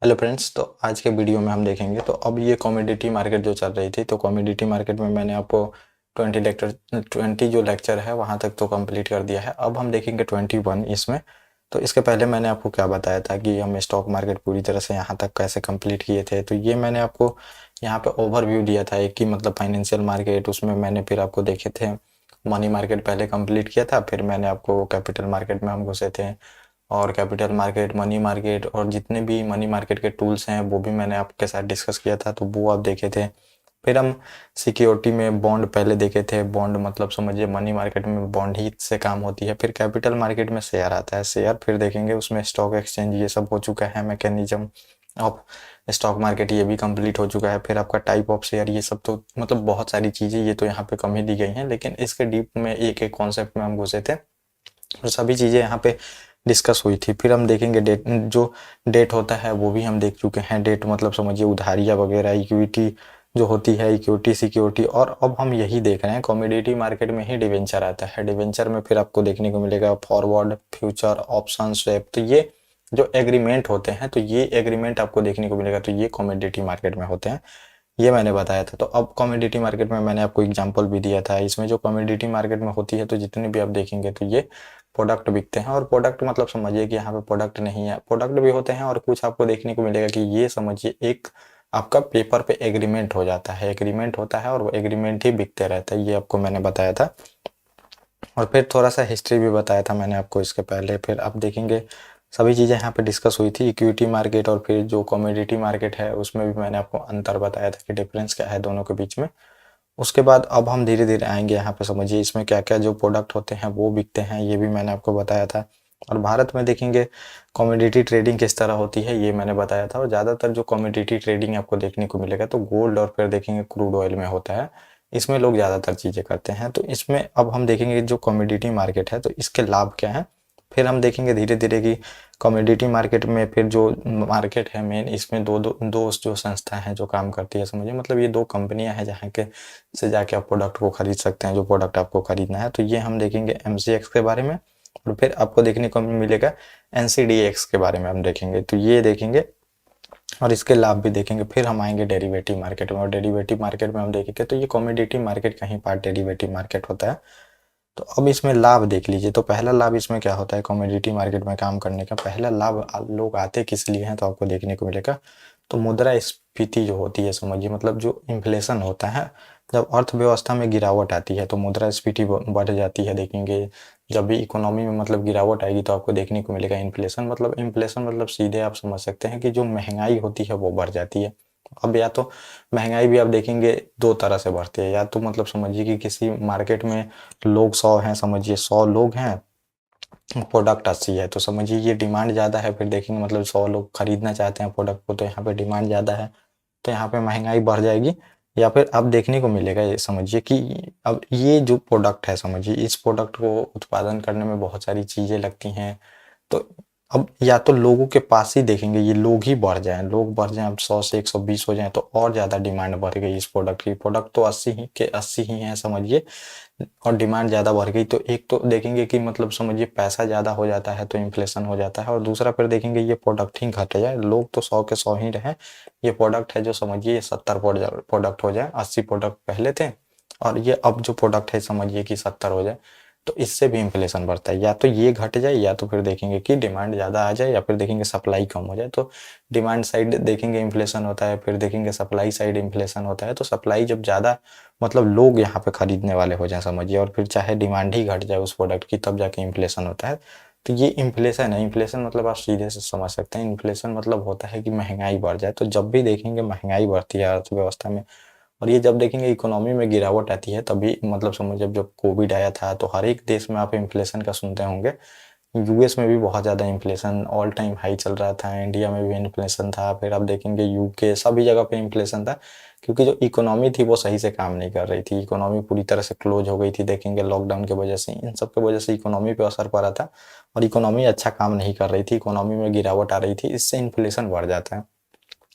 Hello friends, तो आज के वीडियो में हम देखेंगे। तो अब ये कमोडिटी मार्केट जो चल रही थी, तो कमोडिटी मार्केट में मैंने आपको 20 जो लेक्चर है वहाँ तक तो कंप्लीट कर दिया है। अब हम देखेंगे 21 इसमें। तो इसके पहले मैंने आपको क्या बताया था कि हम स्टॉक मार्केट पूरी तरह से यहाँ तक कैसे कंप्लीट किए थे। तो ये मैंने आपको यहाँ पे ओवरव्यू दिया था एक कि मतलब फाइनेंशियल मार्केट, उसमें मैंने फिर आपको देखे थे मनी मार्केट पहले कंप्लीट किया था, फिर मैंने आपको कैपिटल मार्केट में हम घुसे थे, और कैपिटल मार्केट, मनी मार्केट और जितने भी मनी मार्केट के टूल्स हैं वो भी मैंने आपके साथ डिस्कस किया था, तो वो आप देखे थे। फिर हम सिक्योरिटी में बॉन्ड पहले देखे थे। बॉन्ड मतलब समझिए मनी मार्केट में बॉन्ड ही से काम होती है। फिर कैपिटल मार्केट में शेयर आता है, शेयर फिर देखेंगे उसमें स्टॉक एक्सचेंज, ये सब हो चुका है। मैकेनिज्म ऑफ स्टॉक मार्केट ये भी कंप्लीट हो चुका है। फिर आपका टाइप ऑफ शेयर, ये सब तो मतलब बहुत सारी चीज़ें ये तो यहाँ पे कम ही दी गई हैं, लेकिन इसके डीप में एक एक कॉन्सेप्ट में हम घुसे थे और सभी चीज़ें यहाँ पे डिस्कस हुई थी। फिर हम देखेंगे डेट, जो डेट होता है वो भी हम देख चुके हैं। डेट मतलब समझिए उधारियाँ वगैरह, इक्विटी जो होती है, इक्विटी सिक्योरिटी। और अब हम यही देख रहे हैं कमोडिटी मार्केट में ही डिवेंचर आता है। डिवेंचर में फिर आपको देखने को मिलेगा फॉरवर्ड, फ्यूचर, ऑप्शन, स्वैप। तो ये जो एग्रीमेंट होते हैं, तो ये एग्रीमेंट आपको देखने को मिलेगा, तो ये कमोडिटी मार्केट में होते हैं, ये मैंने बताया था। तो अब कमोडिटी मार्केट में मैंने आपको एग्जांपल भी दिया था। इसमें जो कमोडिटी मार्केट में होती है, तो जितने भी आप देखेंगे तो ये प्रोडक्ट बिकते हैं। और प्रोडक्ट मतलब समझिए कि यहाँ पे प्रोडक्ट नहीं है, प्रोडक्ट भी होते हैं और कुछ आपको देखने को मिलेगा कि ये समझिए एक आपका पेपर पे एग्रीमेंट हो जाता है, एग्रीमेंट होता है और वो एग्रीमेंट ही बिकते रहता है, ये आपको मैंने बताया था। और फिर थोड़ा सा हिस्ट्री भी बताया था मैंने आपको इसके पहले। फिर आप देखेंगे सभी चीज़ें यहाँ पे डिस्कस हुई थी, इक्विटी मार्केट और फिर जो कमोडिटी मार्केट है उसमें भी मैंने आपको अंतर बताया था कि डिफरेंस क्या है दोनों के बीच में। उसके बाद अब हम धीरे धीरे आएंगे यहाँ पे, समझिए इसमें क्या क्या जो प्रोडक्ट होते हैं वो बिकते हैं, ये भी मैंने आपको बताया था। और भारत में देखेंगे कमोडिटी ट्रेडिंग किस तरह होती है, ये मैंने बताया था। और ज़्यादातर जो कमोडिटी ट्रेडिंग आपको देखने को मिलेगा तो गोल्ड और फिर देखेंगे क्रूड ऑयल में होता है, इसमें लोग ज़्यादातर चीज़ें करते हैं। तो इसमें अब हम देखेंगे जो कमोडिटी मार्केट है तो इसके लाभ क्या हैं। फिर हम देखेंगे धीरे धीरे कि कमोडिटी मार्केट में फिर जो मार्केट है मेन, इसमें दो जो संस्था हैं जो काम करती है, समझिए मतलब ये दो कंपनियां हैं जहाँ के से जाके आप प्रोडक्ट को खरीद सकते हैं, जो प्रोडक्ट आपको खरीदना है। तो ये हम देखेंगे एमसीएक्स के बारे में, और फिर आपको देखने को मिलेगा एनसीडीएक्स के बारे में हम देखेंगे, तो ये देखेंगे और इसके लाभ भी देखेंगे। फिर हम आएंगे डेरिवेटिव मार्केट में, और डेरिवेटिव मार्केट में हम देखेंगे तो ये कमोडिटी मार्केट का ही पार्ट डेरिवेटिव मार्केट होता है। तो अब इसमें लाभ देख लीजिए। तो पहला लाभ इसमें क्या होता है, कमोडिटी मार्केट में काम करने का पहला लाभ, लोग आते किस लिए हैं तो आपको देखने को मिलेगा। तो मुद्रास्फीति जो होती है, समझिए मतलब जो इन्फ्लेशन होता है, जब अर्थव्यवस्था में गिरावट आती है तो मुद्रास्फीति बढ़ जाती है। देखेंगे जब भी इकोनॉमी में मतलब गिरावट आएगी तो आपको देखने को मिलेगा इन्फ्लेशन मतलब सीधे आप समझ सकते हैं कि जो महंगाई होती है वो बढ़ जाती है। अब या तो महंगाई भी आप देखेंगे दो तरह से बढ़ती है, या तो मतलब समझिए कि किसी मार्केट में लोग 100 हैं, समझिए 100 लोग हैं, प्रोडक्ट 80 है, तो समझिए ये डिमांड ज़्यादा है। फिर देखेंगे मतलब 100 लोग खरीदना चाहते हैं प्रोडक्ट को, तो यहाँ पे डिमांड ज़्यादा है, तो यहाँ पे महंगाई बढ़ जाएगी। या फिर अब देखने को मिलेगा, ये समझिए कि अब ये जो प्रोडक्ट है, समझिए इस प्रोडक्ट को उत्पादन करने में बहुत सारी चीज़ें लगती हैं। तो अब या तो लोगों के पास ही देखेंगे ये लोग ही बढ़ जाएं, लोग बढ़ जाएं, अब 100 से 120 हो जाएं तो और ज़्यादा डिमांड बढ़ गई इस प्रोडक्ट की। प्रोडक्ट तो 80 ही के 80 ही हैं समझिए, और डिमांड ज़्यादा बढ़ गई, तो एक तो देखेंगे कि मतलब समझिए पैसा ज़्यादा हो जाता है तो इन्फ्लेशन हो जाता है। और दूसरा फिर देखेंगे ये प्रोडक्ट ही घट जाए, लोग तो 100 के 100 ही रहें, ये प्रोडक्ट है जो समझिए ये 70 प्रोडक्ट हो जाए, 80 प्रोडक्ट पहले थे और ये अब जो प्रोडक्ट है समझिए कि 70 हो जाए, तो इससे भी इन्फ्लेशन बढ़ता है। या तो ये घट जाए, या तो फिर देखेंगे कि डिमांड ज़्यादा आ जाए, या फिर देखेंगे सप्लाई कम हो जाए। तो डिमांड साइड देखेंगे इन्फ्लेशन होता है, फिर देखेंगे सप्लाई साइड इन्फ्लेशन होता है। तो सप्लाई जब ज़्यादा मतलब लोग यहाँ पे खरीदने वाले हो जाए समझिए, और फिर चाहे डिमांड ही घट जाए उस प्रोडक्ट की, तब जाके इन्फ्लेशन होता है। तो ये इन्फ्लेशन है। इन्फ्लेशन मतलब आप सीधे से समझ सकते हैं, इन्फ्लेशन मतलब होता है कि महंगाई बढ़ जाए। तो जब भी देखेंगे महंगाई बढ़ती है अर्थव्यवस्था में, और ये जब देखेंगे इकोनॉमी में गिरावट आती है, तभी मतलब समझ जब कोविड आया था तो हर एक देश में आप इन्फ्लेशन का सुनते होंगे। यूएस में भी बहुत ज़्यादा इन्फ्लेशन ऑल टाइम हाई चल रहा था, इंडिया में भी इन्फ्लेशन था, फिर आप देखेंगे यूके सभी जगह पे इन्फ्लेशन था, क्योंकि जो इकोनॉमी थी वो सही से काम नहीं कर रही थी। इकोनॉमी पूरी तरह से क्लोज हो गई थी, देखेंगे लॉकडाउन की वजह से, इन सब की वजह से इकोनॉमी पे असर पड़ा था और इकोनॉमी अच्छा काम नहीं कर रही थी, इकोनॉमी में गिरावट आ रही थी, इससे इन्फ्लेशन बढ़ जाता है।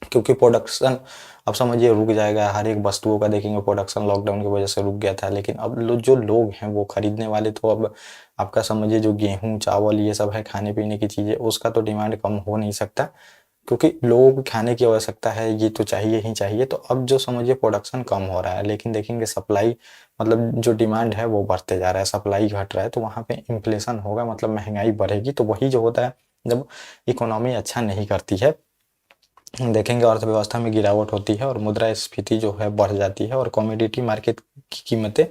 क्योंकि प्रोडक्शन अब समझिए रुक जाएगा, हर एक वस्तुओं का देखेंगे प्रोडक्शन लॉकडाउन की वजह से रुक गया था। लेकिन अब जो लोग हैं वो खरीदने वाले, तो अब आपका समझिए जो गेहूं चावल ये सब है खाने पीने की चीज़ें, उसका तो डिमांड कम हो नहीं सकता। क्योंकि लोगों को खाने की आवश्यकता है, ये तो चाहिए ही चाहिए। तो अब जो समझिए प्रोडक्शन कम हो रहा है, लेकिन देखेंगे सप्लाई मतलब जो डिमांड है वो बढ़ते जा रहा है, सप्लाई घट रहा है, तो वहाँ पे इन्फ्लेशन होगा, मतलब महंगाई बढ़ेगी। तो वही जो होता है जब इकोनॉमी अच्छा नहीं करती है, देखेंगे अर्थव्यवस्था में गिरावट होती है और मुद्रास्फीति जो है बढ़ जाती है और कमोडिटी मार्केट की कीमतें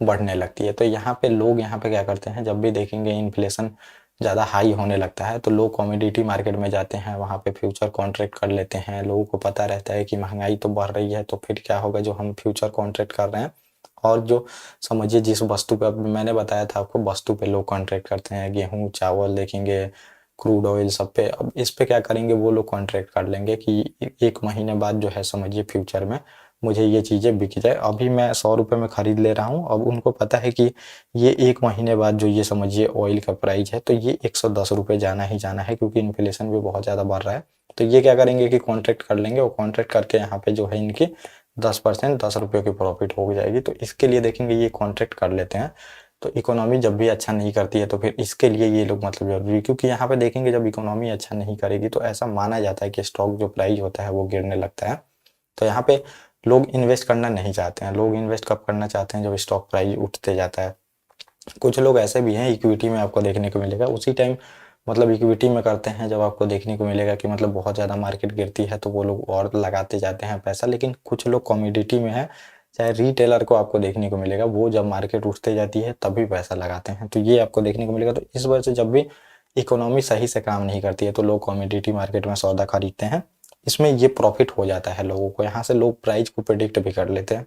बढ़ने लगती है। तो यहाँ पे लोग यहाँ पे क्या करते हैं, जब भी देखेंगे इन्फ्लेशन ज़्यादा हाई होने लगता है तो लोग कमोडिटी मार्केट में जाते हैं, वहाँ पे फ्यूचर कॉन्ट्रैक्ट कर लेते हैं। लोगों को पता रहता है कि महंगाई तो बढ़ रही है, तो फिर क्या होगा, जो हम फ्यूचर कॉन्ट्रैक्ट कर रहे हैं और जो समझिए जिस वस्तु पे, अब मैंने बताया था आपको, वस्तु पे लोग कॉन्ट्रैक्ट करते हैं, गेहूँ चावल देखेंगे, क्रूड ऑयल सब पे। अब इस पे क्या करेंगे, वो लोग कॉन्ट्रैक्ट कर लेंगे कि 1 महीने बाद जो है समझिए फ्यूचर में मुझे ये चीज़ें बिक जाए। अभी मैं 100 रुपये में खरीद ले रहा हूँ, अब उनको पता है कि ये 1 महीने बाद जो ये समझिए ऑयल का प्राइस है तो ये 110 रुपये जाना ही जाना है, क्योंकि इन्फ्लेशन भी बहुत ज़्यादा बढ़ रहा है। तो ये क्या करेंगे कि कॉन्ट्रैक्ट कर लेंगे, और कॉन्ट्रैक्ट करके यहाँ पे जो है इनकी 10% 10 रुपये की प्रॉफिट हो जाएगी। तो इसके लिए देखेंगे ये कॉन्ट्रैक्ट कर लेते हैं। तो इकोनॉमी जब भी अच्छा नहीं करती है तो फिर इसके लिए ये लोग मतलब जरूरी, क्योंकि यहाँ पे देखेंगे जब इकोनॉमी अच्छा नहीं करेगी तो ऐसा माना जाता है कि स्टॉक जो प्राइस होता है वो गिरने लगता है। तो यहाँ पे लोग इन्वेस्ट करना नहीं चाहते हैं। लोग इन्वेस्ट कब करना चाहते हैं, जब स्टॉक प्राइस उठते जाता है। कुछ लोग ऐसे भी हैं इक्विटी में, आपको देखने को मिलेगा उसी टाइम, मतलब इक्विटी में करते हैं जब आपको देखने को मिलेगा कि मतलब बहुत ज़्यादा मार्केट गिरती है तो वो लोग और लगाते जाते हैं पैसा। लेकिन कुछ लोग कमोडिटी में है, चाहे रिटेलर को आपको देखने को मिलेगा, वो जब मार्केट उठते जाती है तभी पैसा लगाते हैं। तो ये आपको देखने को मिलेगा। तो इस वजह से जब भी इकोनॉमी सही से काम नहीं करती है तो लोग कमोडिटी मार्केट में सौदा खरीदते हैं। इसमें ये प्रॉफिट हो जाता है लोगों को, यहाँ से लोग प्राइस को प्रिडिक्ट भी कर लेते हैं।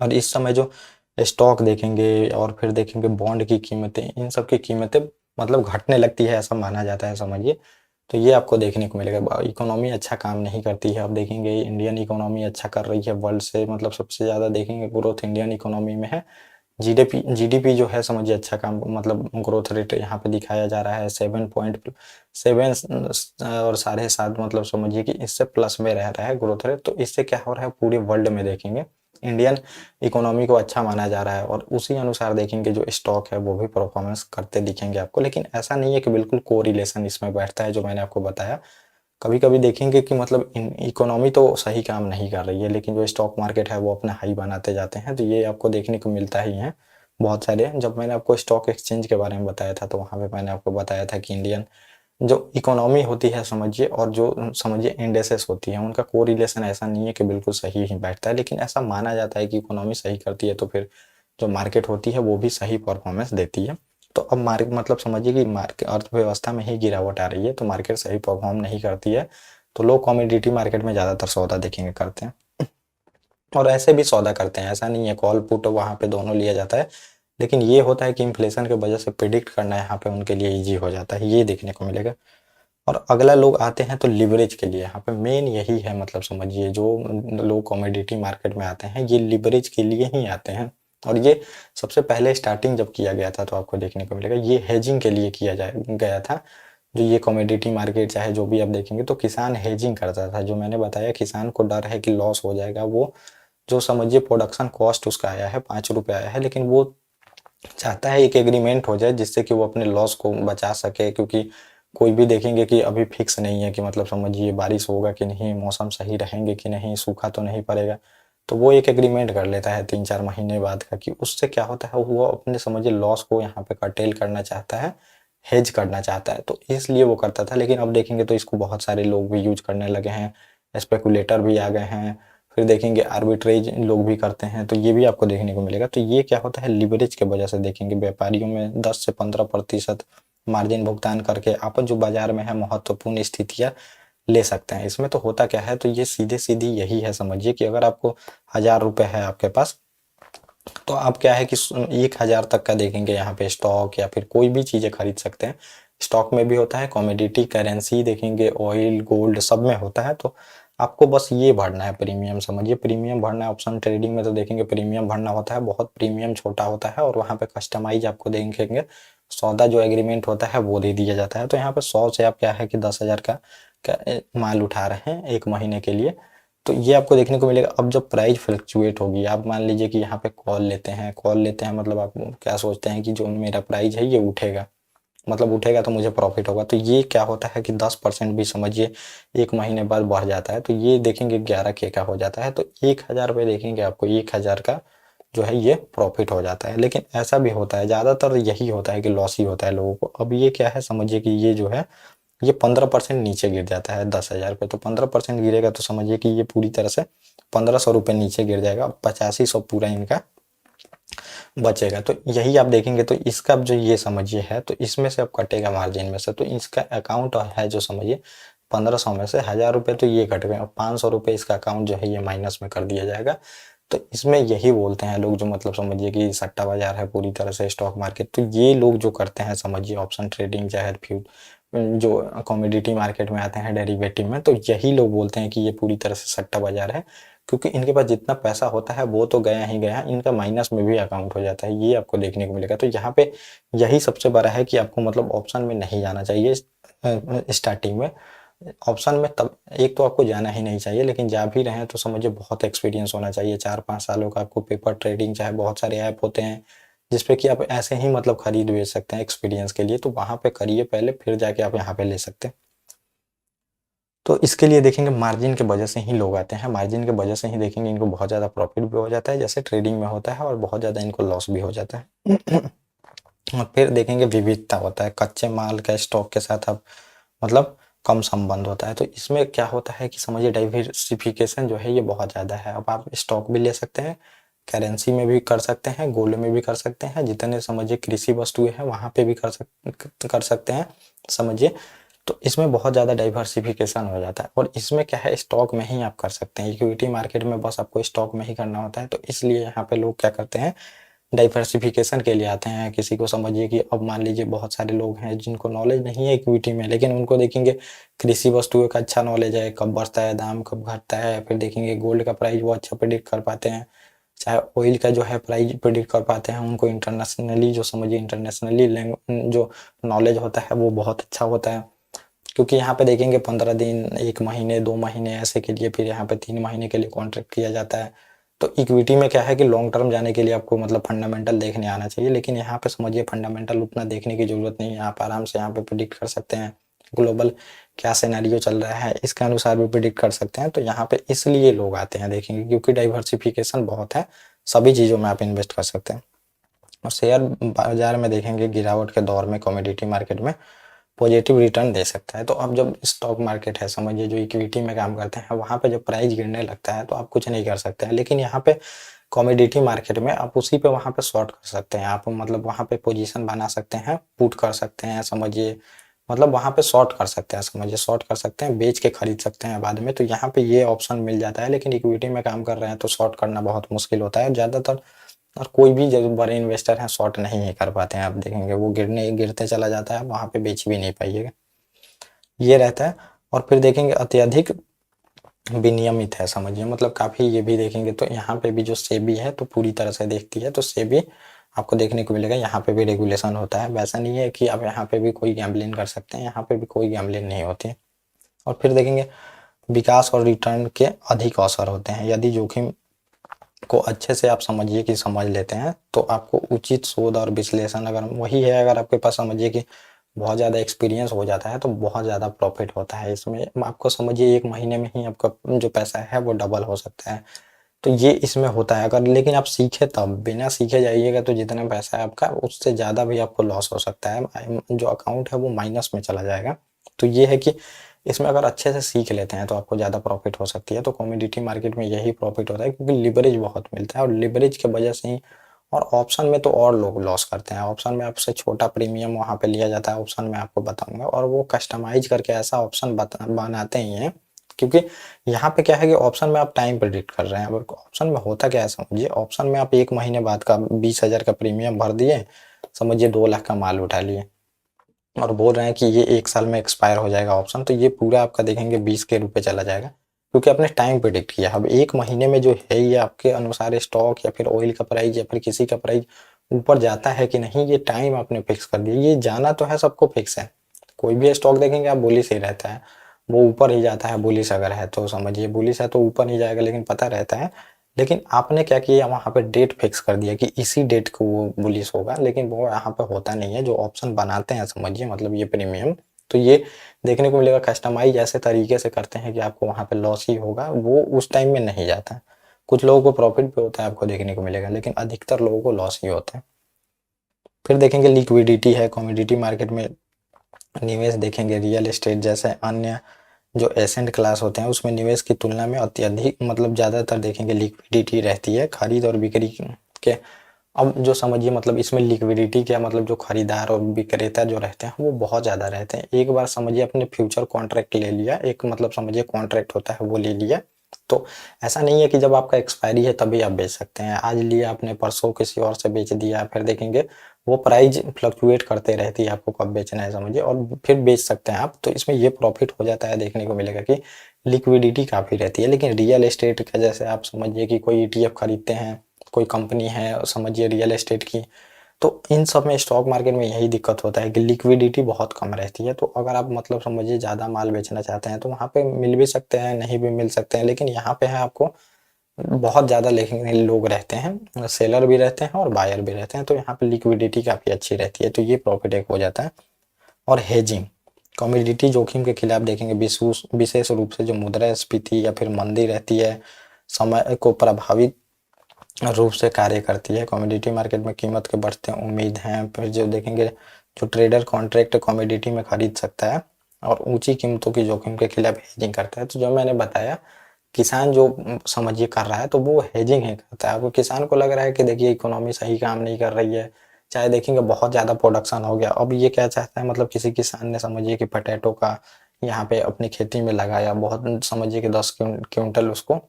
और इस समय जो स्टॉक देखेंगे और फिर देखेंगे बॉन्ड की कीमतें, इन सब की कीमतें मतलब घटने लगती है, ऐसा माना जाता है समझिए। तो ये आपको देखने को मिलेगा, इकोनॉमी अच्छा काम नहीं करती है। अब देखेंगे इंडियन इकोनॉमी अच्छा कर रही है वर्ल्ड से, मतलब सबसे ज़्यादा देखेंगे ग्रोथ इंडियन इकोनॉमी में है। जीडीपी जो है समझिए अच्छा काम, मतलब ग्रोथ रेट यहाँ पे दिखाया जा रहा है 7.7 और 7.5, मतलब समझिए कि इससे प्लस में रह रहा है ग्रोथ रेट। तो इससे क्या हो रहा है, पूरे वर्ल्ड में देखेंगे इंडियन इकोनॉमी को अच्छा माना जा रहा है, और उसी अनुसार देखेंगे जो स्टॉक है वो भी परफॉर्मेंस करते दिखेंगे आपको। लेकिन ऐसा नहीं है कि बिल्कुल कोरिलेशन इसमें बैठता है, जो मैंने आपको बताया। कभी कभी देखेंगे कि मतलब इकोनॉमी तो सही काम नहीं कर रही है, लेकिन जो स्टॉक मार्केट है वो अपना हाई बनाते जाते हैं। तो ये आपको देखने को मिलता ही है बहुत सारे। जब मैंने आपको स्टॉक एक्सचेंज के बारे में बताया था तो वहाँ पे मैंने आपको बताया था कि इंडियन जो इकोनॉमी होती है समझिए, और जो समझिए इंडेसेस होती है, उनका कोरिलेशन ऐसा नहीं है कि बिल्कुल सही ही बैठता है, लेकिन ऐसा माना जाता है कि इकोनॉमी सही करती है तो फिर जो मार्केट होती है वो भी सही परफॉर्मेंस देती है। तो अब मार्केट मतलब समझिए कि मार्केट अर्थव्यवस्था में ही गिरावट आ रही है तो मार्केट सही परफॉर्म नहीं करती है, तो लोग कमोडिटी मार्केट में ज़्यादातर सौदा देखेंगे करते हैं। और ऐसे भी सौदा करते हैं, ऐसा नहीं है, कॉल पुट वहाँ पे दोनों लिया जाता है। लेकिन ये होता है कि इन्फ्लेशन की वजह से प्रिडिक्ट करना यहाँ पे उनके लिए ईजी हो जाता है, ये देखने को मिलेगा। और अगला लोग आते हैं तो लिवरेज के लिए, यहाँ पे मेन यही है, मतलब समझिए जो लोग कमोडिटी मार्केट में आते हैं ये लिवरेज के लिए ही आते हैं। और ये सबसे पहले स्टार्टिंग जब किया गया था तो आपको देखने को मिलेगा ये हेजिंग के लिए किया गया था। जो ये कमोडिटी मार्केट चाहे जो भी आप देखेंगे तो किसान हेजिंग करता था। जो मैंने बताया, किसान को डर है कि लॉस हो जाएगा, वो जो समझिए प्रोडक्शन कॉस्ट उसका आया है 5 रुपये आया है, लेकिन वो चाहता है एक एग्रीमेंट हो जाए जिससे कि वो अपने लॉस को बचा सके। क्योंकि कोई भी देखेंगे कि अभी फिक्स नहीं है कि मतलब समझिए बारिश होगा कि नहीं, मौसम सही रहेंगे कि नहीं, सूखा तो नहीं पड़ेगा। तो वो एक एग्रीमेंट कर लेता है 3-4 महीने बाद का, कि उससे क्या होता है वो अपने समझिए लॉस को यहाँ पे कर्टेल करना चाहता है, हेज करना चाहता है, तो इसलिए वो करता था। लेकिन अब देखेंगे तो इसको बहुत सारे लोग भी यूज करने लगे हैं, स्पेकुलेटर भी आ गए हैं, फिर देखेंगे आर्बिट्रेज लोग भी करते हैं, तो ये भी आपको देखने को मिलेगा। तो ये क्या होता है, लिवरेज के वजह से देखेंगे व्यापारियों में 10 से 15% मार्जिन भुगतान करके अपन जो बाजार में है महत्वपूर्ण स्थितियां ले सकते हैं। इसमें तो होता क्या है, तो ये सीधे सीधी यही है समझिए कि अगर आपको 1000 रुपये है आपके पास, तो आप क्या है कि 1000 तक का देखेंगे यहाँ पे स्टॉक या फिर कोई भी चीज़ें खरीद सकते हैं। स्टॉक में भी होता है, कमोडिटी करेंसी देखेंगे, ऑयल गोल्ड सब में होता है। तो आपको बस ये भरना है प्रीमियम, समझिए प्रीमियम भरना है। ऑप्शन ट्रेडिंग में तो देखेंगे प्रीमियम भरना होता है, बहुत प्रीमियम छोटा होता है, और वहाँ पे कस्टमाइज आपको देखेंगे सौदा जो एग्रीमेंट होता है वो दे दिया जाता है। तो यहाँ पे 100 से आप क्या है कि 10,000 का माल उठा रहे हैं 1 महीने के लिए, तो ये आपको देखने को मिलेगा। अब जब प्राइस फ्लक्चुएट होगी, आप मान लीजिए कि यहाँ पे कॉल लेते हैं मतलब आप क्या सोचते हैं कि जो मेरा प्राइस है ये उठेगा, मतलब उठेगा तो मुझे प्रॉफिट होगा। तो ये क्या होता है कि 10% भी समझिए एक महीने बाद बढ़ जाता है, तो ये देखेंगे 11K का हो जाता है। तो 1000 रुपये देखेंगे आपको 1000 का जो है ये प्रॉफिट हो जाता है। लेकिन ऐसा भी होता है, ज़्यादातर यही होता है कि लॉस ही होता है लोगों को। अब ये क्या है समझिए कि ये जो है ये 15% नीचे गिर जाता है 10,000 पे। तो 15% गिरेगा तो समझिए कि ये पूरी तरह से 1500 रुपये नीचे गिर जाएगा, 8500 पूरा इनका बचेगा। तो यही आप देखेंगे तो इसका जो ये समझिए है तो इसमें से अब कटेगा मार्जिन में से, तो इसका अकाउंट है जो समझिए 1500 में से 1000 रुपये तो ये कट गए और 500 रुपये इसका अकाउंट जो है ये माइनस में कर दिया जाएगा। तो इसमें यही बोलते हैं लोग जो मतलब समझिए कि सट्टा बाजार है पूरी तरह से स्टॉक मार्केट। तो ये लोग जो करते हैं समझिए ऑप्शन ट्रेडिंग चाहे जो कमोडिटी मार्केट में आते हैं डेरिवेटिव में, तो यही लोग बोलते हैं कि ये पूरी तरह से सट्टा बाजार है, क्योंकि इनके पास जितना पैसा होता है वो तो गया ही गया, इनका माइनस में भी अकाउंट हो जाता है, ये आपको देखने को मिलेगा। तो यहाँ पे यही सबसे बड़ा है कि आपको मतलब ऑप्शन में नहीं जाना चाहिए स्टार्टिंग में। ऑप्शन में तब एक तो आपको जाना ही नहीं चाहिए, लेकिन जा भी रहे हैं तो समझिए बहुत एक्सपीरियंस होना चाहिए, 4-5 सालों का आपको पेपर ट्रेडिंग चाहे बहुत सारे ऐप होते हैं जिसपे कि आप ऐसे ही मतलब खरीद बेच सकते हैं एक्सपीरियंस के लिए, तो वहाँ पे करिए पहले, फिर जाके आप यहाँ पे ले सकते हैं। तो इसके लिए देखेंगे मार्जिन के वजह से ही लोग आते हैं, मार्जिन के वजह से ही देखेंगे इनको बहुत ज़्यादा प्रॉफिट भी हो जाता है जैसे ट्रेडिंग में होता है, और बहुत ज़्यादा इनको लॉस भी हो जाता है। और फिर देखेंगे विविधता होता है, कच्चे माल का स्टॉक के साथ आप मतलब कम संबंध होता है। तो इसमें क्या होता है कि समझिए डाइवर्सिफिकेशन जो है ये बहुत ज़्यादा है। अब आप स्टॉक भी ले सकते हैं, करेंसी में भी कर सकते हैं, गोल्ड में भी कर सकते हैं, जितने समझिए कृषि वस्तुएं हैं वहाँ पे भी कर सकते हैं समझिए। तो इसमें बहुत ज़्यादा डाइवर्सिफिकेशन हो जाता है, और इसमें क्या है स्टॉक में ही आप कर सकते हैं, इक्विटी मार्केट में बस आपको स्टॉक में ही करना होता है। तो इसलिए यहाँ पे लोग क्या करते हैं डाइवर्सिफिकेशन के लिए आते हैं। किसी को समझिए कि अब मान लीजिए बहुत सारे लोग हैं जिनको नॉलेज नहीं है इक्विटी में, लेकिन उनको देखेंगे कृषि वस्तुओं का अच्छा नॉलेज है, कब बढ़ता है दाम कब घटता है, फिर देखेंगे गोल्ड का प्राइस वो अच्छा प्रिडिक्ट कर पाते हैं, चाहे ऑयल का जो है प्राइस प्रिडिक्ट कर पाते हैं। उनको इंटरनेशनली जो समझिए इंटरनेशनली जो नॉलेज होता है वो बहुत अच्छा होता है, क्योंकि यहाँ पे देखेंगे 15 दिन 1 महीने 2 महीने ऐसे के लिए, फिर यहाँ पे 3 महीने के लिए कॉन्ट्रैक्ट किया जाता है। तो इक्विटी में क्या है कि लॉन्ग टर्म जाने के लिए आपको मतलब फंडामेंटल देखने आना चाहिए, लेकिन यहाँ पे समझिए फंडामेंटल उतना देखने की जरूरत नहीं है, आप आराम से यहाँ पे प्रिडिक्ट कर सकते हैं ग्लोबल क्या सिनेरियो चल रहा है इसके अनुसार भी प्रिडिक्ट कर सकते हैं। तो यहाँ पे इसलिए लोग आते हैं देखेंगे, क्योंकि डाइवर्सिफिकेशन बहुत है, सभी चीज़ों में आप इन्वेस्ट कर सकते हैं। और शेयर बाजार में देखेंगे गिरावट के दौर में कमोडिटी मार्केट में पॉजिटिव रिटर्न दे सकता है। तो अब जब स्टॉक मार्केट है समझिए जो इक्विटी में काम करते हैं, वहाँ पे जब प्राइस गिरने लगता है तो आप कुछ नहीं कर सकते हैं, लेकिन यहाँ पे कमोडिटी मार्केट में आप उसी पे वहाँ पे शॉर्ट कर सकते हैं, आप मतलब वहाँ पे पोजीशन बना सकते हैं, पुट कर सकते हैं समझिए, मतलब वहाँ पे शॉर्ट कर सकते हैं समझिए, शॉर्ट कर सकते हैं, बेच के खरीद सकते हैं बाद में। तो यहाँ पे ये ऑप्शन मिल जाता है, लेकिन इक्विटी में काम कर रहे हैं तो शॉर्ट करना बहुत मुश्किल होता है ज़्यादातर, और कोई भी जो बड़े इन्वेस्टर हैं शॉर्ट नहीं कर पाते हैं। आप देखेंगे वो गिरते चला जाता है, वहाँ पे बेच भी नहीं पाइएगा, ये रहता है। और फिर देखेंगे अत्यधिक विनियमित है समझिए, मतलब काफ़ी ये भी देखेंगे तो यहाँ पे भी जो सेबी है तो पूरी तरह से देखती है, तो सेबी आपको देखने को मिलेगा यहाँ पे भी रेगुलेशन होता है। वैसा नहीं है कि आप यहाँ पे भी कोई गैम्बलिंग कर सकते हैं, यहाँ पे भी कोई गैम्बलिंग नहीं होती है। और फिर देखेंगे विकास और रिटर्न के अधिक अवसर होते हैं, यदि जोखिम को अच्छे से आप समझिए कि समझ लेते हैं तो आपको उचित शोध और विश्लेषण अगर वही है, अगर आपके पास समझिए कि बहुत ज़्यादा एक्सपीरियंस हो जाता है तो बहुत ज़्यादा प्रॉफिट होता है इसमें। आपको समझिए 1 महीने में ही आपका जो पैसा है वो डबल हो सकता है, तो ये इसमें होता है अगर, लेकिन आप सीखे तब, बिना सीखे जाइएगा तो जितना पैसा है आपका उससे ज़्यादा भी आपको लॉस हो सकता है, जो अकाउंट है वो माइनस में चला जाएगा। तो ये है कि इसमें अगर अच्छे से सीख लेते हैं तो आपको ज़्यादा प्रॉफिट हो सकती है। तो कमोडिटी मार्केट में यही प्रॉफिट होता है, क्योंकि लिवरेज बहुत मिलता है, और लिवरेज की वजह से ही। और ऑप्शन में तो और लोग लॉस करते हैं, ऑप्शन में आपसे छोटा प्रीमियम वहाँ पे लिया जाता है, ऑप्शन में आपको बताऊंगा, और वो कस्टमाइज करके ऐसा ऑप्शन बनाते ही हैं, क्योंकि यहाँ पे क्या है कि ऑप्शन में आप टाइम प्रिडिक्ट कर रहे हैं। अब ऑप्शन में होता क्या है समझिए, ऑप्शन में आप 1 महीने बाद का 20,000 का प्रीमियम भर दिए, समझिए 2 लाख का माल उठा लिए, और बोल रहे हैं कि ये 1 साल में एक्सपायर हो जाएगा ऑप्शन, तो ये पूरा आपका देखेंगे 20 के रुपए चला जाएगा, क्योंकि आपने टाइम प्रिडिक्ट किया। अब 1 महीने में जो है ये आपके अनुसार स्टॉक या फिर ऑयल का प्राइस या फिर किसी का प्राइस ऊपर जाता है कि नहीं, ये टाइम आपने फिक्स कर दिया, ये जाना तो है सबको फिक्स है। कोई भी स्टॉक देखेंगे आप बुलिश ही रहता है, वो ऊपर ही जाता है, बुलिश अगर है तो समझिए बुलिश है तो ऊपर ही जाएगा, लेकिन पता रहता है लेकिन आपने क्या किया, वहाँ पे डेट फिक्स कर दिया कि इसी डेट को वो बुलिश होगा, लेकिन वो यहाँ पे होता नहीं है। जो ऑप्शन बनाते हैं समझिए, मतलब ये प्रीमियम, तो ये देखने को मिलेगा कस्टमाइज ऐसे तरीके से करते हैं कि आपको वहाँ पे लॉस ही होगा, वो उस टाइम में नहीं जाता है। कुछ लोगों को प्रॉफिट भी होता है, आपको देखने को मिलेगा, लेकिन अधिकतर लोगों को लॉस ही होता है। फिर देखेंगे लिक्विडिटी है, कमोडिटी मार्केट में निवेश देखेंगे। रियल एस्टेट जैसे अन्य जो एसेंट क्लास होते हैं उसमें निवेश की तुलना में अत्यधिक मतलब ज़्यादातर देखेंगे लिक्विडिटी रहती है खरीद और बिक्री के। अब जो समझिए मतलब इसमें लिक्विडिटी क्या मतलब, जो खरीदार और विक्रेता जो रहते हैं वो बहुत ज़्यादा रहते हैं। एक बार समझिए अपने फ्यूचर कॉन्ट्रैक्ट ले लिया, एक मतलब समझिए कॉन्ट्रैक्ट होता है वो ले लिया, तो ऐसा नहीं है कि जब आपका एक्सपायरी है तभी आप बेच सकते हैं। आज लिया आपने, परसों किसी और से बेच दिया, फिर देखेंगे वो प्राइस फ्लक्चुएट करते रहती है, आपको कब बेचना है समझिए, और फिर बेच सकते हैं आप। तो इसमें ये प्रॉफिट हो जाता है, देखने को मिलेगा कि लिक्विडिटी काफ़ी रहती है। लेकिन रियल एस्टेट का जैसे आप समझिए कि कोई ईटीएफ खरीदते हैं, कोई कंपनी है समझिए रियल एस्टेट की, तो इन सब में स्टॉक मार्केट में यही दिक्कत होता है कि लिक्विडिटी बहुत कम रहती है। तो अगर आप मतलब समझिए ज़्यादा माल बेचना चाहते हैं तो वहाँ पे मिल भी सकते हैं, नहीं भी मिल सकते हैं, लेकिन यहाँ पे है आपको बहुत ज़्यादा लेकिन लोग रहते हैं, सेलर भी रहते हैं और बायर भी रहते हैं, तो यहाँ पे लिक्विडिटी काफ़ी अच्छी रहती है, तो ये प्रॉफिट एक हो जाता है। और हेजिंग, कमोडिटी जोखिम के खिलाफ देखेंगे विशेष रूप से जो मुद्रास्फीति या फिर मंदी रहती है, समय को प्रभावित रूप से कार्य करती है। कमोडिटी मार्केट में कीमत के बढ़ते उम्मीद हैं। फिर जो देखेंगे जो ट्रेडर कॉन्ट्रैक्ट कमोडिटी में खरीद सकता है और ऊंची कीमतों की जोखिम के खिलाफ हेजिंग करता है। तो जो मैंने बताया, किसान जो समझिए कर रहा है तो वो हेजिंग ही करता है। अब किसान को लग रहा है कि देखिए इकोनॉमी सही काम नहीं कर रही है, चाहे देखेंगे बहुत ज़्यादा प्रोडक्शन हो गया, अब ये क्या चाहता है, मतलब किसी किसान ने समझिए कि पोटैटो का यहाँ पे अपनी खेती में लगाया, बहुत समझिए कि 10 क्विंटल उसको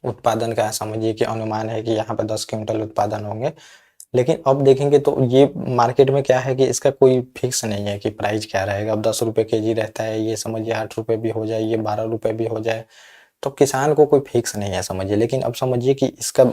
उत्पादन का समझिए कि अनुमान है कि यहाँ पे 10 क्विंटल उत्पादन होंगे। लेकिन अब देखेंगे तो ये मार्केट में क्या है कि इसका कोई फिक्स नहीं है कि प्राइस क्या रहेगा। अब 10 रुपये केजी रहता है, ये समझिए 8 रुपये भी हो जाए, ये 12 रुपये भी हो जाए, तो किसान को कोई फिक्स नहीं है समझिए। लेकिन अब समझिए कि इसका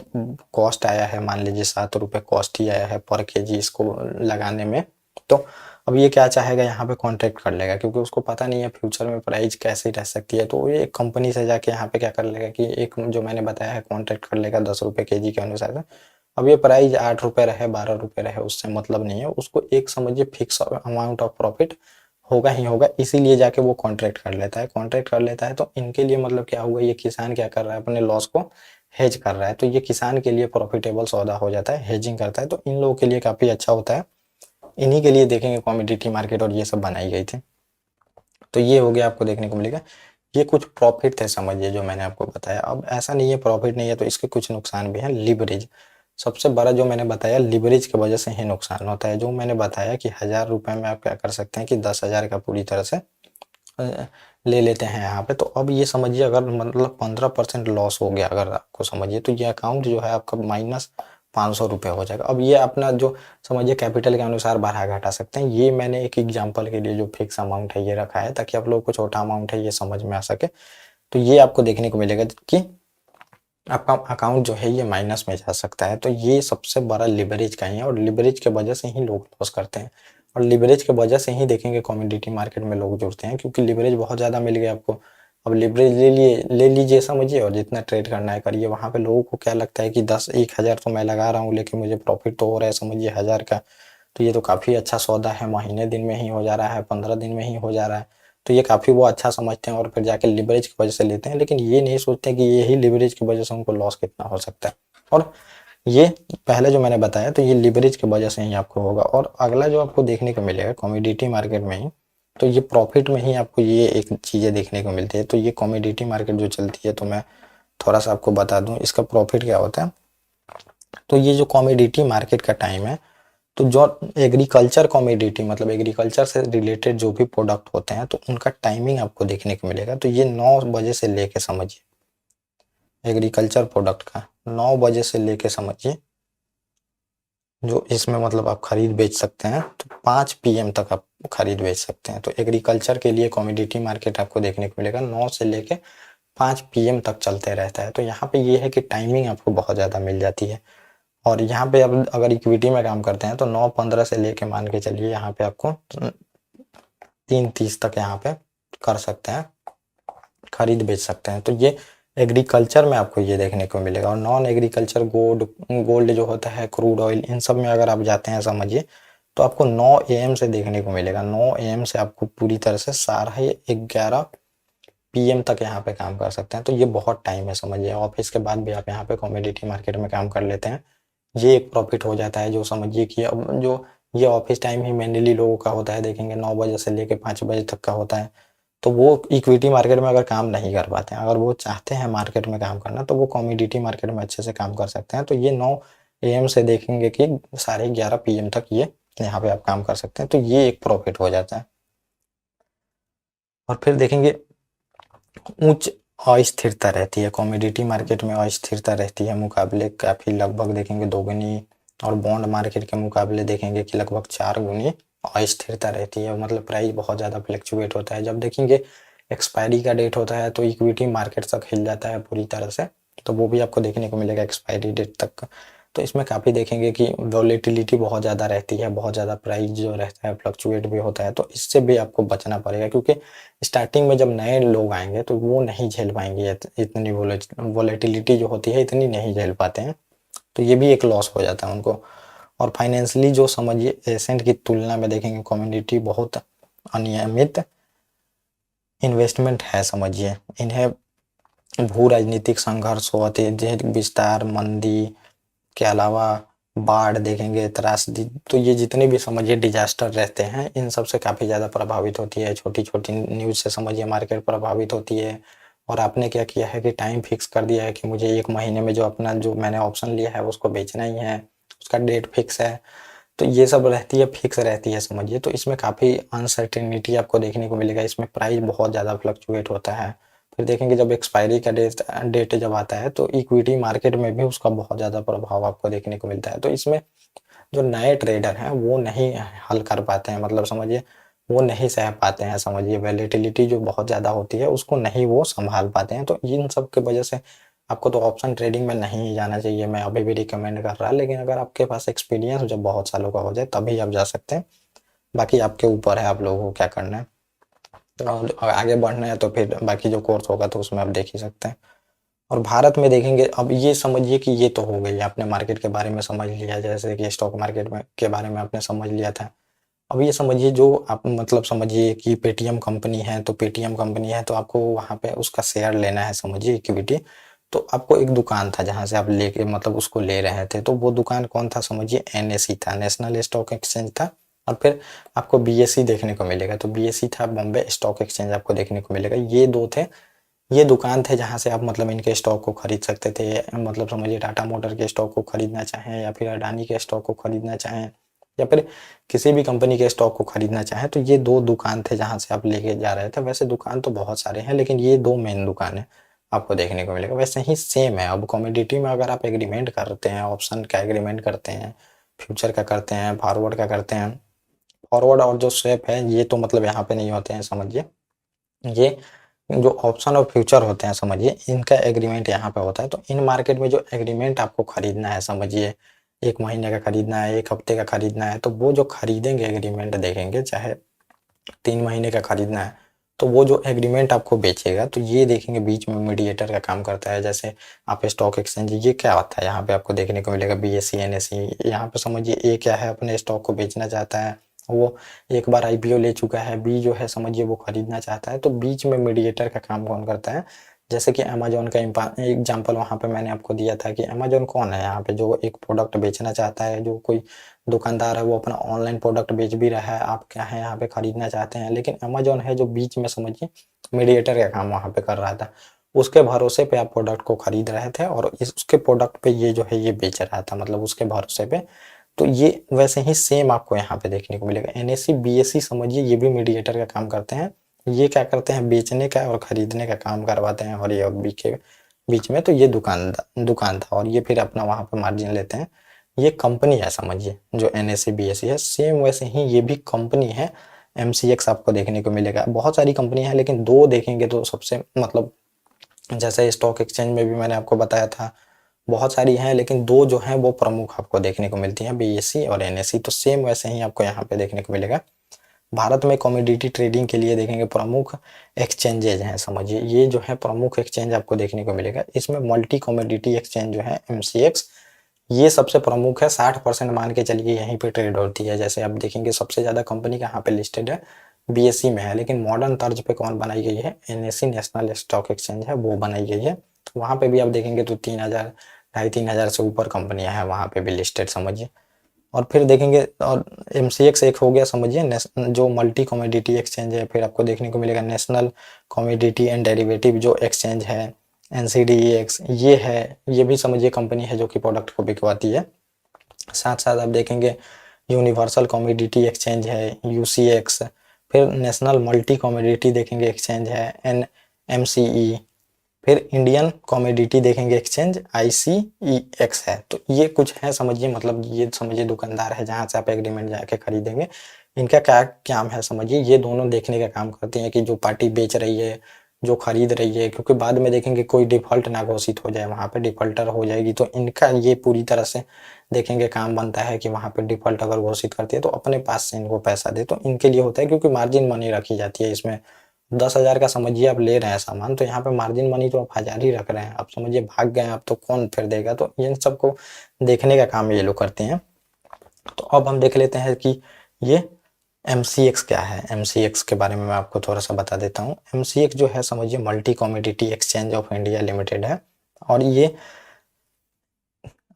कॉस्ट आया है, मान लीजिए 7 रुपये कॉस्ट ही आया है पर केजी इसको लगाने में, तो अब ये क्या चाहेगा, यहाँ पे कॉन्ट्रैक्ट कर लेगा, क्योंकि उसको पता नहीं है फ्यूचर में प्राइस कैसे रह सकती है। तो ये एक कंपनी से जाके यहाँ पे क्या कर लेगा कि एक जो मैंने बताया है कॉन्ट्रैक्ट कर लेगा 10 रुपये केजी के अनुसार से। अब ये प्राइस 8 रुपये रहे, 12 रुपये रहे, उससे मतलब नहीं है उसको। एक समझिए फिक्स अमाउंट ऑफ प्रॉफिट होगा ही होगा, इसीलिए जाके वो कॉन्ट्रैक्ट कर लेता है। कॉन्ट्रैक्ट कर लेता है तो इनके लिए मतलब क्या हुआ, ये किसान क्या कर रहा है, अपने लॉस को हेज कर रहा है, तो ये किसान के लिए प्रॉफिटेबल सौदा हो जाता है, हेजिंग करता है, तो इन लोगों के लिए काफ़ी अच्छा होता है। इन्हीं के लिए देखेंगे कमोडिटी मार्केट और ये सब बनाई गई थी। तो ये हो गया, आपको देखने को मिलेगा। ये कुछ प्रॉफिट थे समझिए जो मैंने आपको बताया। अब ऐसा नहीं है प्रॉफिट नहीं है तो इसके कुछ नुकसान भी हैं। लिवरेज सबसे बड़ा जो मैंने बताया, लिवरेज की वजह से ही नुकसान होता है। जो मैंने बताया कि 1000 रुपये में आप क्या कर सकते हैं कि 10,000 का पूरी तरह से ले लेते हैं यहाँ पे। तो अब ये समझिए अगर मतलब 15% लॉस हो गया अगर आपको समझिए, तो ये अकाउंट जो है आपका -500 रुपये हो जाएगा। अब ये अपना जो समझिए कैपिटल के अनुसार बढ़ा घटा सकते हैं। ये मैंने एक एग्जांपल के लिए जो फिक्स अमाउंट है ये रखा है ताकि आप लोगों को छोटा अमाउंट है ये समझ में आ सके। तो ये आपको देखने को मिलेगा कि आपका अकाउंट जो है ये माइनस में जा सकता है। तो ये सबसे बड़ा लिवरेज का ही है और लिवरेज के वजह से ही लोग लॉस करते हैं। और लिवरेज के वजह से ही देखेंगे कमोडिटी मार्केट में लोग जुड़ते हैं, क्योंकि लिवरेज बहुत ज़्यादा मिल गया आपको। अब लिवरेज ले लीजिए समझिए और जितना ट्रेड करना है करिए। वहाँ पे लोगों को क्या लगता है कि 10-1000 तो मैं लगा रहा हूँ लेकिन मुझे प्रॉफिट तो हो रहा है समझिए 1000 का, तो ये तो काफ़ी अच्छा सौदा है, महीने दिन में ही हो जा रहा है, 15 दिन में ही हो जा रहा है। तो ये काफ़ी वो अच्छा समझते हैं और फिर जाके लिवरेज की वजह से लेते हैं, लेकिन ये नहीं सोचते कि यही लिवरेज की वजह से उनको लॉस कितना हो सकता है। और ये पहले जो मैंने बताया तो ये लिवरेज की वजह से ही आपको होगा। और अगला जो आपको देखने को मिलेगा कमोडिटी मार्केट में ही, तो ये प्रॉफिट में ही आपको ये एक चीज़ें देखने को मिलती है। तो ये कमोडिटी मार्केट जो चलती है, तो मैं थोड़ा सा आपको बता दूं इसका प्रॉफिट क्या होता है। तो ये जो कमोडिटी मार्केट का टाइम है, तो जो एग्रीकल्चर कमोडिटी मतलब एग्रीकल्चर से रिलेटेड जो भी प्रोडक्ट होते हैं तो उनका टाइमिंग आपको देखने को मिलेगा। तो ये 9 बजे से लेके समझिए एग्रीकल्चर प्रोडक्ट का 9 बजे से लेके समझिए जो इसमें मतलब आप खरीद बेच सकते हैं, तो 5 PM तक आप खरीद बेच सकते हैं। तो एग्रीकल्चर के लिए कमोडिटी मार्केट आपको देखने को मिलेगा 9 से लेके 5 PM तक चलते रहता है। तो यहाँ पे ये है कि टाइमिंग आपको बहुत ज़्यादा मिल जाती है। और यहाँ पे अब अगर इक्विटी में काम करते हैं तो 9:15 से लेके मान के चलिए यहाँ पे आपको 3:30 तक यहाँ पे कर सकते हैं, खरीद बेच सकते हैं। तो ये एग्रीकल्चर में आपको ये देखने को मिलेगा। और नॉन एग्रीकल्चर गोल्ड जो होता है, क्रूड ऑयल, इन सब में अगर आप जाते हैं समझिए तो आपको 9 AM से देखने को मिलेगा। 9 AM से आपको पूरी तरह से सारा ही 11 PM तक यहाँ पे काम कर सकते हैं। तो ये बहुत टाइम है समझिए। ऑफिस के बाद भी आप यहाँ पे कमोडिटी मार्केट में काम कर लेते हैं, ये एक प्रॉफिट हो जाता है। जो समझिए कि अब जो ये ऑफिस टाइम ही मेनली लोगों का होता है, देखेंगे 9 बजे से लेके 5 बजे तक का होता है। तो वो इक्विटी मार्केट में अगर काम नहीं कर पाते हैं, अगर वो चाहते हैं मार्केट में काम करना, तो वो कमोडिटी मार्केट में अच्छे से काम कर सकते हैं। तो ये 9 AM से देखेंगे कि 11:30 PM तक ये यहाँ पे आप काम कर सकते हैं, तो ये एक प्रॉफिट हो जाता है। और फिर देखेंगे उच्च अस्थिरता रहती है कमोडिटी मार्केट में, अस्थिरता रहती है मुकाबले काफ़ी, लगभग देखेंगे 2 गुनी, और बॉन्ड मार्केट के मुकाबले देखेंगे कि लगभग 4 गुनी अस्थिरता रहती है। मतलब प्राइस बहुत ज़्यादा फ्लक्चुएट होता है। जब देखेंगे एक्सपायरी का डेट होता है तो इक्विटी मार्केट तक हिल जाता है पूरी तरह से, तो वो भी आपको देखने को मिलेगा एक्सपायरी डेट तक। तो इसमें काफ़ी देखेंगे कि वॉलेटिलिटी बहुत ज़्यादा रहती है, बहुत ज़्यादा प्राइस जो रहता है फ्लक्चुएट भी होता है। तो इससे भी आपको बचना पड़ेगा, क्योंकि स्टार्टिंग में जब नए लोग आएंगे तो वो नहीं झेल पाएंगे इतनी वॉलेटिलिटी जो होती है, इतनी नहीं झेल पाते हैं। तो ये भी एक लॉस हो जाता है उनको। और फाइनेंशियली जो समझिए एसेंट की तुलना में देखेंगे कम्युनिटी बहुत अनियमित इन्वेस्टमेंट है समझिए। इन्हें भू राजनीतिक संघर्ष हो, तेज विस्तार, मंदी के अलावा बाढ़ देखेंगे, त्रासदी, तो ये जितने भी समझिए डिजास्टर रहते हैं, इन सब से काफ़ी ज़्यादा प्रभावित होती है। छोटी छोटी न्यूज़ से समझिए मार्केट प्रभावित होती है। और आपने क्या किया है कि टाइम फिक्स कर दिया है कि मुझे 1 महीने में जो अपना जो मैंने ऑप्शन लिया है उसको बेचना ही है, उसका डेट फिक्स है। तो ये सब रहती है, फिक्स रहती है समझिए। तो इसमें काफ़ी अनसर्टेनिटी आपको देखने को मिलेगा, इसमें प्राइस बहुत ज़्यादा फ्लक्चुएट होता है। फिर देखेंगे जब एक्सपायरी का डेट जब आता है तो इक्विटी मार्केट में भी उसका बहुत ज़्यादा प्रभाव आपको देखने को मिलता है। तो इसमें जो नए ट्रेडर हैं वो नहीं हल कर पाते हैं, मतलब समझिए वो नहीं सह पाते हैं समझिए, वैलेटिलिटी जो बहुत ज़्यादा होती है उसको नहीं वो संभाल पाते हैं। तो इन सब की वजह से आपको तो ऑप्शन ट्रेडिंग में नहीं जाना चाहिए, मैं अभी भी रिकमेंड कर रहा। लेकिन अगर आपके पास एक्सपीरियंस जब बहुत सालों का हो जाए तभी आप जा सकते हैं, बाकी आपके ऊपर है आप लोगों को क्या करना है। और आगे बढ़ना है तो फिर बाकी जो कोर्स होगा तो उसमें आप देख ही सकते हैं। और भारत में देखेंगे, अब ये समझिए कि ये तो हो गई, आपने मार्केट के बारे में समझ लिया, जैसे कि स्टॉक मार्केट में के बारे में आपने समझ लिया था। अब ये समझिए जो आप मतलब समझिए कि पेटीएम कंपनी है, तो पेटीएम कंपनी है तो आपको वहाँ पे उसका शेयर लेना है समझिए, इक्विटी। तो आपको एक दुकान था जहाँ से आप लेके मतलब उसको ले रहे थे, तो वो दुकान कौन था समझिए, NSE था, नेशनल स्टॉक एक्सचेंज था। और फिर आपको BSE देखने को मिलेगा, तो BSE था, बॉम्बे स्टॉक एक्सचेंज आपको देखने को मिलेगा। ये दो थे, ये दुकान थे जहाँ से आप मतलब इनके स्टॉक को खरीद सकते थे। मतलब समझिए टाटा मोटर के स्टॉक को खरीदना चाहें, या फिर अडानी के स्टॉक को खरीदना चाहें, या फिर किसी भी कंपनी के स्टॉक को खरीदना चाहें, तो ये 2 दुकान थे जहाँ से आप लेके जा रहे थे। वैसे दुकान तो बहुत सारे हैं, लेकिन ये 2 मेन दुकान है आपको देखने को मिलेगा। वैसे ही सेम है, अब कमोडिटी में अगर आप एग्रीमेंट करते हैं, ऑप्शन का एग्रीमेंट करते हैं, फ्यूचर का करते हैं, फॉरवर्ड का करते हैं, फॉरवर्ड और जो स्वैप है ये तो मतलब यहाँ पे नहीं होते हैं समझिए। ये जो ऑप्शन और फ्यूचर होते हैं समझिए, इनका एग्रीमेंट यहाँ पे होता है। तो इन मार्केट में जो एग्रीमेंट आपको खरीदना है समझिए, 1 महीने का खरीदना है, 1 हफ्ते का खरीदना है, तो वो जो खरीदेंगे एग्रीमेंट देखेंगे, चाहे 3 महीने का खरीदना है, तो वो जो एग्रीमेंट आपको बेचेगा, तो ये देखेंगे बीच में मीडिएटर का काम करता है। जैसे आप स्टॉक एक्सचेंज, ये क्या होता है यहाँ पे आपको देखने को मिलेगा, BSE NSE। यहाँ पे समझिए ए क्या है, अपने स्टॉक को बेचना चाहता है, वो एक बार IPO ले चुका है। बी जो है समझिए वो खरीदना चाहता है। तो बीच में मीडिएटर का काम कौन करता है, जैसे कि अमेजोन का एग्जाम्पल वहाँ पे मैंने आपको दिया था कि अमेजोन कौन है यहाँ पे, जो एक प्रोडक्ट बेचना चाहता है, जो कोई दुकानदार है वो अपना ऑनलाइन प्रोडक्ट बेच भी रहा है, आप क्या है यहाँ पे खरीदना चाहते हैं, लेकिन अमेजोन है जो बीच में समझिए मीडिएटर का काम वहाँ पे कर रहा था। उसके भरोसे पे आप प्रोडक्ट को खरीद रहे थे और उसके प्रोडक्ट पे ये जो है ये बेच रहा था, मतलब उसके भरोसे पे। तो ये वैसे ही सेम आपको यहाँ पे देखने को मिलेगा। NSE BSE समझिए ये भी मीडिएटर का काम करते हैं। ये क्या करते हैं, बेचने का और खरीदने का काम करवाते हैं, और ये और बी के बीच में तो ये दुकान था, और ये फिर अपना वहाँ पे मार्जिन लेते हैं। ये कंपनी है समझिए, जो NSE BSE है, सेम वैसे ही ये भी कंपनी है। MCX आपको देखने को मिलेगा। बहुत सारी कंपनियां हैं, लेकिन 2 देखेंगे तो सबसे मतलब जैसे स्टॉक एक्सचेंज में भी मैंने आपको बताया था बहुत सारी हैं, लेकिन 2 जो हैं वो प्रमुख आपको देखने को मिलती हैं, BSE और NSE। तो सेम वैसे ही आपको यहाँ पे देखने को मिलेगा। भारत में कमोडिटी ट्रेडिंग के लिए देखेंगे प्रमुख एक्सचेंजेज हैं, समझिए ये जो है प्रमुख एक्सचेंज आपको देखने को मिलेगा। इसमें मल्टी कमोडिटी एक्सचेंज जो है MCX, ये सबसे प्रमुख है। 60% मान के चलिए यहीं पे ट्रेड होती है। जैसे आप देखेंगे सबसे ज्यादा कंपनी कहाँ पे लिस्टेड है, BSE में है, लेकिन मॉडर्न तर्ज पे कौन बनाई गई है, NSE नेशनल स्टॉक एक्सचेंज है, वो बनाई गई है। वहां पे भी आप देखेंगे तो 3000 2,500 से ऊपर कंपनियां हैं वहां पे भी लिस्टेड, समझिए। और फिर देखेंगे, और MCX एक हो गया समझिए जो मल्टी कमोडिटी एक्सचेंज है। फिर आपको देखने को मिलेगा नेशनल कमोडिटी एंड डेरिवेटिव जो एक्सचेंज है, NCDEX, ये है, ये भी समझिए कंपनी है जो कि प्रोडक्ट को बिकवाती है। साथ साथ आप देखेंगे यूनिवर्सल कमोडिटी एक्सचेंज है, UCX। फिर नेशनल मल्टी कमोडिटी देखेंगे एक्सचेंज है, NMCE। फिर इंडियन कमोडिटी देखेंगे एक्सचेंज, ICEX है। तो ये कुछ है समझिए, मतलब ये समझिए दुकानदार है जहां से आप एग्रीमेंट जाके खरीदेंगे। इनका क्या काम है समझिए, ये दोनों देखने का काम करते हैं कि जो पार्टी बेच रही है, जो खरीद रही है, क्योंकि बाद में देखेंगे कोई डिफॉल्ट ना घोषित हो जाए, वहां पे डिफॉल्टर हो जाएगी, तो इनका ये पूरी तरह से देखेंगे काम बनता है कि वहां पे डिफॉल्ट अगर घोषित करती है तो अपने पास से इनको पैसा दे, तो इनके लिए होता है, क्योंकि मार्जिन मनी रखी जाती है इसमें। 10,000 का समझिए आप ले रहे हैं सामान, तो यहाँ पे मार्जिन मनी तो आप 1,000 ही रख रहे हैं, आप समझिए भाग गए आप तो कौन फिर देगा, तो इन सबको देखने का काम ये लोग करते हैं। तो अब हम देख लेते हैं कि ये MCX क्या है। MCX के बारे में मैं आपको थोड़ा सा बता देता हूँ। MCX जो है समझिए multi commodity exchange of India limited है, और ये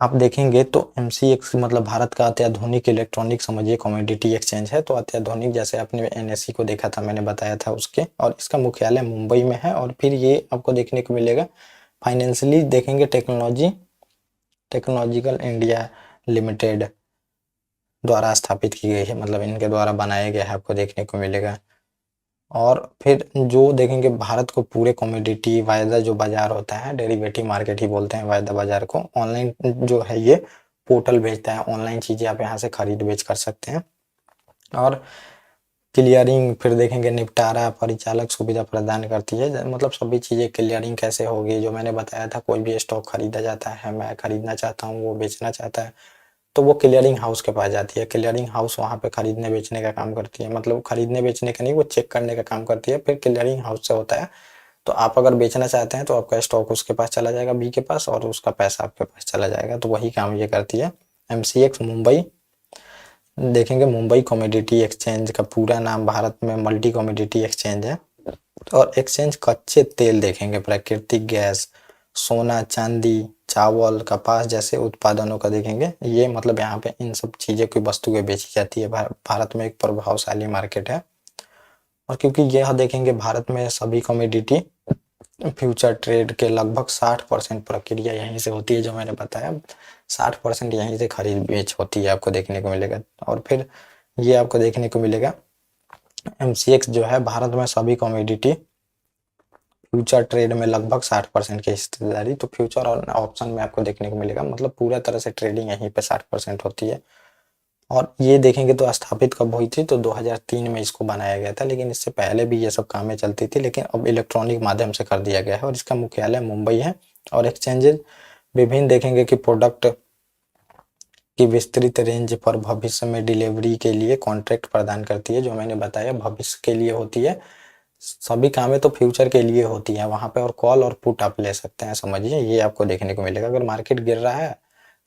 आप देखेंगे तो MCX मतलब भारत का अत्याधुनिक इलेक्ट्रॉनिक समझिए कमोडिटी एक्सचेंज है। तो अत्याधुनिक जैसे आपने NSE को देखा था, मैंने बताया था उसके, और इसका मुख्यालय मुंबई में है। और फिर ये आपको देखने को मिलेगा फाइनेंशियली देखेंगे टेक्नोलॉजिकल इंडिया लिमिटेड द्वारा स्थापित की गई है, मतलब इनके द्वारा बनाया गया है, आपको देखने को मिलेगा। और फिर जो देखेंगे भारत को पूरे कमोडिटी वायदा जो बाजार होता है, डेरिवेटिव मार्केट ही बोलते हैं वायदा बाजार को, ऑनलाइन जो है ये पोर्टल भेजता है, ऑनलाइन चीजें आप यहाँ से खरीद बेच कर सकते हैं। और क्लियरिंग फिर देखेंगे निपटारा परिचालक सुविधा प्रदान करती है, मतलब सभी चीजें क्लियरिंग कैसे होगी, जो मैंने बताया था कोई भी स्टॉक खरीदा जाता है, मैं खरीदना चाहता हूँ, वो बेचना चाहता है, तो वो क्लियरिंग हाउस के पास जाती है। क्लियरिंग हाउस वहां पे खरीदने बेचने का काम करती है, मतलब खरीदने बेचने का नहीं, वो चेक करने का काम करती है। फिर क्लियरिंग हाउस से होता है, तो आप अगर बेचना चाहते हैं तो आपका स्टॉक उसके पास चला जाएगा, B के पास, और उसका पैसा आपके पास चला जाएगा, तो वही काम ये करती है। MCX मुंबई देखेंगे, मुंबई कमोडिटी एक्सचेंज का पूरा नाम भारत में मल्टी कमोडिटी एक्सचेंज है। और एक्सचेंज कच्चे तेल देखेंगे, प्राकृतिक गैस, सोना चांदी, चावल, कपास जैसे उत्पादनों का देखेंगे, ये मतलब यहाँ पे इन सब चीजें की वस्तुएं बेची जाती है। भारत में एक प्रभावशाली मार्केट है। और क्योंकि यह देखेंगे भारत में सभी कमोडिटी फ्यूचर ट्रेड के लगभग 60% प्रक्रिया यहीं से होती है, जो मैंने बताया 60% यहीं से खरीद बेच होती है, आपको देखने को मिलेगा। और फिर ये आपको देखने को मिलेगा MCX जो है भारत में सभी कमोडिटी फ्यूचर ट्रेड में लगभग 60% की हिस्सेदारी, तो फ्यूचर और ऑप्शन में आपको देखने को मिलेगा, मतलब पूरा तरह से ट्रेडिंग यहीं पे 60% होती है। और ये देखेंगे तो स्थापित कब हुई थी, तो 2003 में इसको बनाया गया था, लेकिन इससे पहले भी ये सब कामें चलती थी, लेकिन अब इलेक्ट्रॉनिक माध्यम से कर दिया गया है। और इसका मुख्यालय मुंबई है। और एक्सचेंजेस विभिन्न देखेंगे कि प्रोडक्ट की विस्तृत रेंज पर भविष्य में डिलीवरी के लिए कॉन्ट्रैक्ट प्रदान करती है, जो मैंने बताया भविष्य के लिए होती है। सभी कामें तो फ्यूचर के लिए होती है वहां पे, और कॉल और पुट आप ले सकते हैं, समझिए ये आपको देखने को मिलेगा। अगर मार्केट गिर रहा है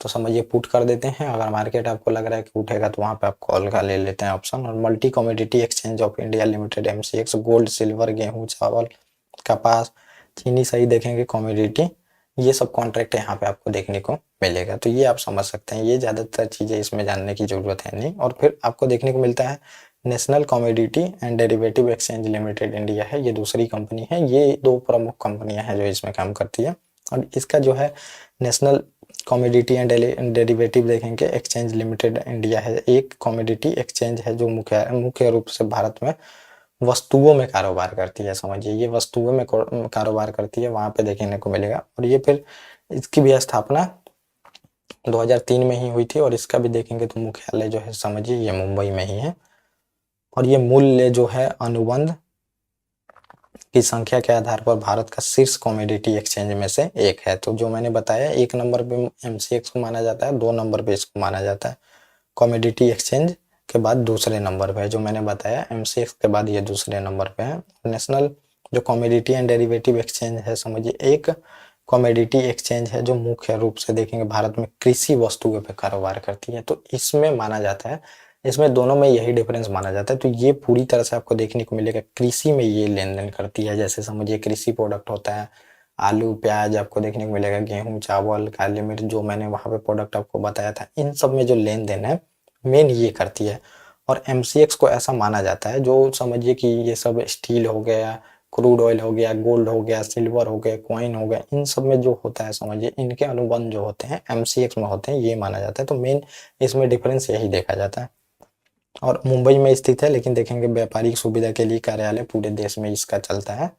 तो समझिए पुट कर देते हैं, अगर मार्केट आपको लग रहा है कि उठेगा तो वहां पे आप कॉल का ले लेते हैं ऑप्शन। और multi commodity exchange of India limited MCX gold, silver, गेहूं, चावल, कपास, चीनी सही देखेंगे कमोडिटी, ये सब कॉन्ट्रैक्ट यहाँ पे आपको देखने को मिलेगा। तो ये आप समझ सकते हैं, ये ज्यादातर चीजें इसमें जानने की जरूरत है नहीं। और फिर आपको देखने को मिलता है national commodity and derivative exchange limited India है, ये दूसरी कंपनी है। ये दो प्रमुख कंपनियां हैं जो इसमें काम करती है। और इसका जो है नेशनल कमोडिटी एंड डेरिवेटिव देखेंगे एक्सचेंज लिमिटेड इंडिया है, एक कमोडिटी एक्सचेंज है जो मुख्य रूप से भारत में वस्तुओं में कारोबार करती है, समझिए ये वस्तुओं में कारोबार करती है, वहां पे देखने को मिलेगा। और ये फिर इसकी भी स्थापना 2003 में ही हुई थी। और इसका भी देखेंगे तो मुख्यालय जो है समझिए ये मुंबई में ही है। और ये मूल्य जो है अनुबंध की संख्या के आधार पर भारत का शीर्ष कमोडिटी एक्सचेंज में से एक है। तो जो मैंने बताया 1 नंबर पे MCX को माना जाता है, 2 नंबर पे इसको माना जाता है कमोडिटी एक्सचेंज के बाद दूसरे नंबर पे है, जो मैंने बताया एमसीएक्स के बाद ये दूसरे नंबर पे है। नेशनल जो कमोडिटी एंड डेरिवेटिव एक्सचेंज है, समझिए एक कमोडिटी एक्सचेंज है जो मुख्य रूप से देखेंगे भारत में कृषि वस्तुओं पे कारोबार करती है, तो इसमें माना जाता है, इसमें दोनों में यही डिफरेंस माना जाता है। तो ये पूरी तरह से आपको देखने को मिलेगा कृषि में ये लेन देन करती है। जैसे समझिए कृषि प्रोडक्ट होता है आलू प्याज, आपको देखने को मिलेगा गेहूं चावल काली मिर्च, जो मैंने वहां पे प्रोडक्ट आपको बताया था, इन सब में जो लेन देन है मेन ये करती है। और एमसीएक्स को ऐसा माना जाता है, जो समझिए कि ये सब स्टील हो गया, क्रूड ऑयल हो गया, गोल्ड हो गया, सिल्वर हो गया, कॉइन हो गया, इन सब में जो होता है समझिए इनके अनुबंध जो होते हैं एमसीएक्स में होते हैं, ये माना जाता है। तो मेन इसमें डिफरेंस यही देखा जाता है। और मुंबई में स्थित है, लेकिन देखेंगे व्यापारिक सुविधा के लिए कार्यालय पूरे देश में इसका चलता है।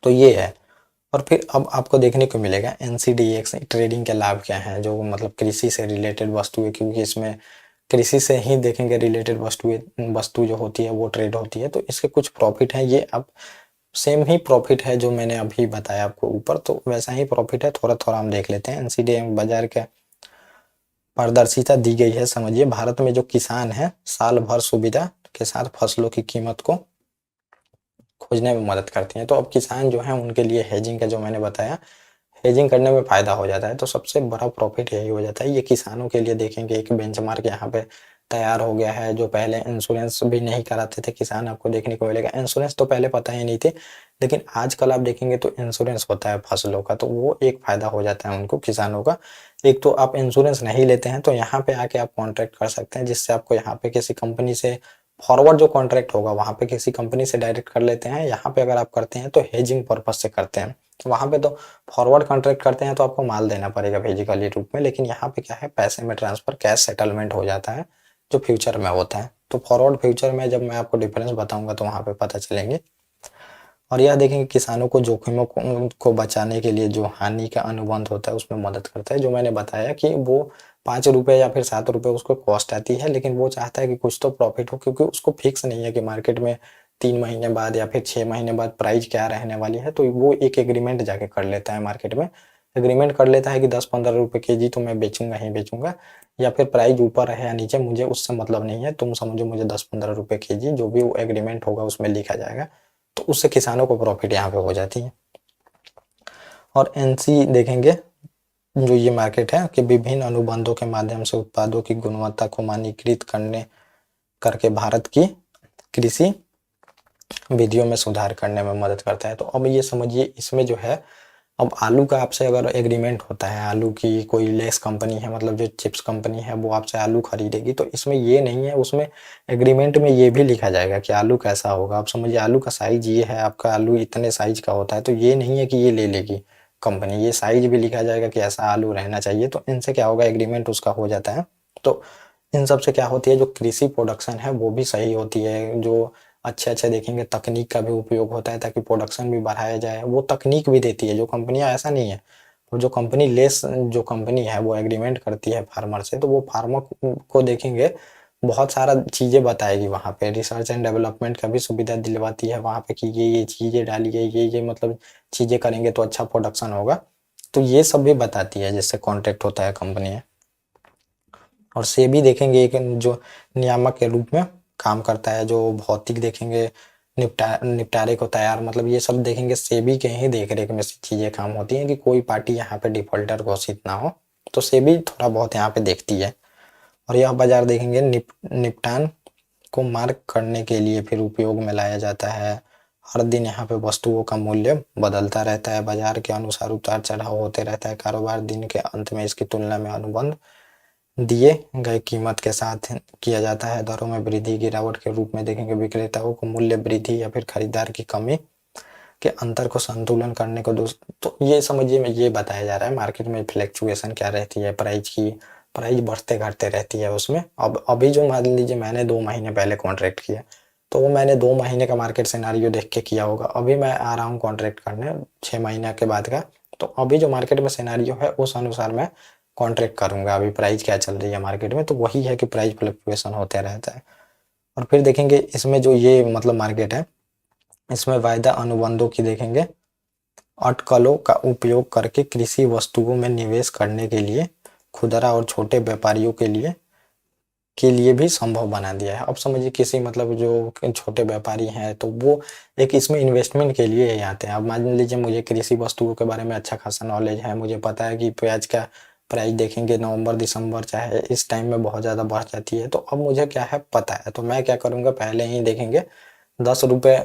तो ये है। और फिर अब आपको देखने को मिलेगा एनसीडीएक्स ट्रेडिंग के लाभ क्या हैं, जो मतलब कृषि से रिलेटेड वस्तुएं, क्योंकि इसमें कृषि से ही देखेंगे रिलेटेड वस्तु जो होती है वो ट्रेड होती है, तो इसके कुछ प्रॉफिट है। ये अब सेम ही प्रॉफिट है जो मैंने अभी बताया आपको ऊपर, तो वैसा ही प्रॉफिट है, थोड़ा थोड़ा हम देख लेते हैं। एनसीडीएक्स बाजार का पारदर्शिता दी गई है, समझिए भारत में जो किसान है साल भर सुविधा के साथ फसलों की कीमत को खोजने में मदद करती हैं। तो अब किसान जो है उनके लिए हेजिंग का जो मैंने बताया, हेजिंग करने में फायदा हो जाता है, तो सबसे बड़ा प्रॉफिट यही हो जाता है। ये किसानों के लिए देखेंगे एक बेंचमार्क यहाँ पे तैयार हो गया है। जो पहले इंश्योरेंस भी नहीं कराते थे किसान, आपको देखने को मिलेगा इंश्योरेंस तो पहले पता ही नहीं थे, लेकिन आजकल आप देखेंगे तो इंश्योरेंस होता है फसलों का, तो वो एक फायदा हो जाता है उनको किसानों का। एक तो आप इंश्योरेंस नहीं लेते हैं तो यहाँ पे आके आप कॉन्ट्रैक्ट कर सकते हैं, जिससे आपको यहाँ पे किसी कंपनी से फॉरवर्ड जो कॉन्ट्रैक्ट होगा वहां पे किसी कंपनी से डायरेक्ट कर लेते हैं। यहाँ पे अगर आप करते हैं तो हेजिंग पर्पज से करते हैं, वहां पे तो फॉरवर्ड कॉन्ट्रैक्ट करते हैं तो आपको माल देना पड़ेगा फिजिकली रूप में, लेकिन यहाँ पे क्या है पैसे में ट्रांसफर कैश सेटलमेंट हो जाता है जो फ्यूचर में होता है। तो फॉरवर्ड फ्यूचर में जब मैं आपको डिफरेंस बताऊंगा तो वहां पे पता चलेंगे। और यह देखेंगे किसानों को जोखिमों को बचाने के लिए जो हानि का अनुबंध होता है उसमें मदद करता है। जो मैंने बताया कि वो 5 रुपए या फिर 7 रुपए उसको कॉस्ट आती है, लेकिन वो चाहता है कि कुछ तो प्रॉफिट हो, क्योंकि उसको फिक्स नहीं है कि मार्केट में 3 महीने बाद या फिर 6 महीने बाद प्राइस क्या रहने वाली है। तो वो एक एग्रीमेंट जाके कर लेता है मार्केट में, एग्रीमेंट कर लेता है कि 10-15 रुपए केजी तो मैं बेचूंगा ही बेचूंगा, या फिर प्राइस ऊपर है या नीचे मुझे उससे मतलब नहीं है, तुम समझो मुझे 10-15 रुपए केजी जो भी वो एग्रीमेंट होगा उसमें लिखा जाएगा, तो उससे किसानों को प्रॉफिट यहाँ पे हो जाती है। और एनसी देखेंगे जो ये मार्केट है कि विभिन्न अनुबंधों के माध्यम से उत्पादों की गुणवत्ता को मानकीकृत करने करके भारत की कृषि विधियों में सुधार करने में मदद करता है। तो अब ये समझिए इसमें जो है, अब आलू का आपसे अगर एग्रीमेंट होता है, आलू की कोई लेस कंपनी है, मतलब जो चिप्स कंपनी है वो आपसे आलू खरीदेगी, तो इसमें ये नहीं है, उसमें एग्रीमेंट में ये भी लिखा जाएगा कि आलू कैसा होगा। आप समझिए आलू का साइज ये है, आपका आलू इतने साइज का होता है, तो ये नहीं है कि ये ले लेगी कंपनी, ये साइज भी लिखा जाएगा कि ऐसा आलू रहना चाहिए। तो इनसे क्या होगा, एग्रीमेंट उसका हो जाता है। तो इन सब से क्या होती है, जो कृषि प्रोडक्शन है वो भी सही होती है। जो अच्छे अच्छे देखेंगे तकनीक का भी उपयोग होता है ताकि प्रोडक्शन भी बढ़ाया जाए, वो तकनीक भी देती है जो कंपनियां, ऐसा नहीं है। और जो कंपनी लेस जो कंपनी है वो एग्रीमेंट करती है फार्मर से, तो वो फार्मर को देखेंगे बहुत सारा चीजें बताएगी, वहां पे रिसर्च एंड डेवलपमेंट का भी सुविधा दिलवाती है वहां पे कि ये चीजें डालिए, ये मतलब चीजें करेंगे तो अच्छा प्रोडक्शन होगा, तो ये सब भी बताती है जिससे कॉन्ट्रैक्ट होता है कंपनी। और सेबी देखेंगे एक जो नियामक के रूप में काम करता है, जो भौतिक देखेंगे निपटारे को तैयार, मतलब ये सब देखेंगे सेबी के ही देख रेख में चीजें काम होती हैं कि कोई पार्टी यहाँ पे डिफॉल्टर घोषित ना हो, तो सेबी थोड़ा बहुत यहाँ पे देखती है। और यह बाजार देखेंगे निपटान को मार्क करने के लिए फिर उपयोग में लाया जाता है। हर दिन यहाँ पे वस्तुओं का मूल्य बदलता रहता है, बाजार के अनुसार उतार चढ़ाव होते रहता है, कारोबार दिन के अंत में इसकी तुलना में अनुबंध दिए गए कीमत के साथ किया जाता है। दरों में वृद्धि गिरावट के रूप में देखेंगे विक्रेताओं को मूल्य वृद्धि या फिर खरीदार की कमी के अंतर को संतुलन करने को तो ये समझिए में ये बताया जा रहा है मार्केट में फ्लैक्चुएशन क्या रहती है, प्राइस की, प्राइस बढ़ते घटते रहती है उसमें। अब अभी जो मान लीजिए मैंने 2 महीने पहले कॉन्ट्रैक्ट किया, तो वो मैंने 2 महीने का मार्केट सिनारियो देख के किया होगा, अभी मैं आ रहा हूँ कॉन्ट्रैक्ट करने 6 महीने के बाद का, तो अभी जो मार्केट में सिनारियो है उस अनुसार मैं कॉन्ट्रैक्ट करूंगा अभी प्राइस क्या चल रही है मार्केट में, तो वही है कि प्राइस फ्लक्चुएशन होते रहता है। और फिर देखेंगे इसमें जो ये मतलब मार्केट है, इसमें वायदा अनुबंधों की देखेंगे अटकलों का उपयोग करके कृषि वस्तुओं में निवेश करने के लिए खुदरा और छोटे व्यापारियों के लिए के लिए भी संभव बना दिया है। अब समझिए किसी मतलब जो छोटे व्यापारी हैं तो वो एक इसमें इन्वेस्टमेंट के लिए ही आते हैं। अब मान लीजिए मुझे कृषि वस्तुओं के बारे में अच्छा खासा नॉलेज है, मुझे पता है कि प्याज का प्राइस देखेंगे नवंबर दिसंबर चाहे इस टाइम में बहुत ज़्यादा बढ़ जाती है, तो अब मुझे क्या है पता है, तो मैं क्या करूँगा पहले ही देखेंगे 10 रुपये,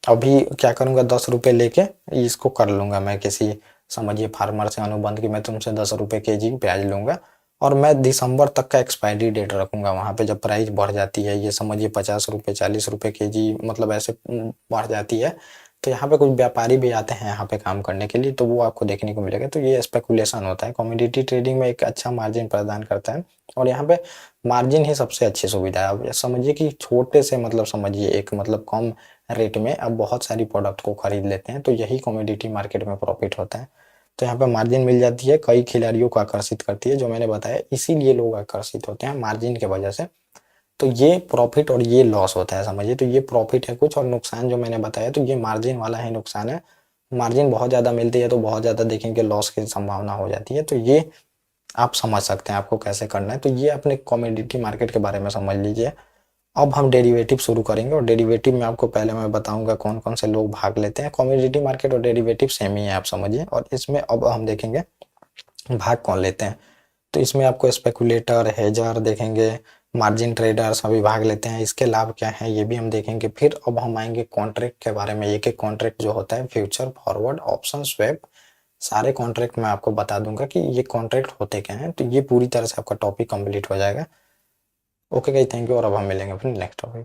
अभी क्या करूँगा 10 रुपये लेके इसको कर लूँगा मैं किसी समझिए फार्मर से अनुबंध कि मैं तुमसे 10 रुपये केजी प्याज लूँगा और मैं दिसंबर तक का एक्सपायरी डेट रखूँगा वहाँ पे। जब प्राइस बढ़ जाती है ये समझिए 50 रुपये 40 रुपये केजी मतलब ऐसे बढ़ जाती है, तो यहाँ पे कुछ व्यापारी भी आते हैं यहाँ पे काम करने के लिए, तो वो आपको देखने को मिलेगा। तो ये स्पेकुलेशन होता है, कमोडिटी ट्रेडिंग में एक अच्छा मार्जिन प्रदान करता है और यहाँ पे मार्जिन ही सबसे अच्छी सुविधा है। अब समझिए कि छोटे से मतलब समझिए एक मतलब कम रेट में अब बहुत सारी प्रोडक्ट को खरीद लेते हैं, तो यही कमोडिटी मार्केट में प्रॉफिट होता है। तो यहाँ पे मार्जिन मिल जाती है, कई खिलाड़ियों को आकर्षित करती है, जो मैंने बताया इसीलिए लोग आकर्षित होते हैं मार्जिन की वजह से। तो ये प्रॉफिट और ये लॉस होता है समझिए, तो ये प्रॉफिट है कुछ और नुकसान जो मैंने बताया तो ये मार्जिन वाला ही नुकसान है। मार्जिन बहुत ज़्यादा मिलती है तो बहुत ज़्यादा देखेंगे लॉस की संभावना हो जाती है, तो ये आप समझ सकते हैं आपको कैसे करना है। तो ये अपने कमोडिटी मार्केट के बारे में समझ लीजिए। अब हम डेरिवेटिव शुरू करेंगे और डेरिवेटिव में आपको पहले मैं बताऊंगा कौन कौन से लोग भाग लेते हैं। कमोडिटी मार्केट और डेरिवेटिव सेम ही है आप समझिए, और इसमें अब हम देखेंगे भाग कौन लेते हैं। तो इसमें आपको स्पेकुलेटर, हेजर देखेंगे, मार्जिन ट्रेडर सभी भाग लेते हैं। इसके लाभ क्या है ये भी हम देखेंगे। फिर अब हम आएंगे कॉन्ट्रैक्ट के बारे में, एक एक कॉन्ट्रैक्ट जो होता है फ्यूचर, फॉरवर्ड, ऑप्शन, स्वैप, सारे कॉन्ट्रैक्ट मैं आपको बता दूंगा कि ये कॉन्ट्रैक्ट होते क्या हैं। तो ये पूरी तरह से आपका टॉपिक कंप्लीट हो जाएगा। ओके गाइस, थैंक यू और अब हम मिलेंगे फिर नेक्स्ट टॉपिक।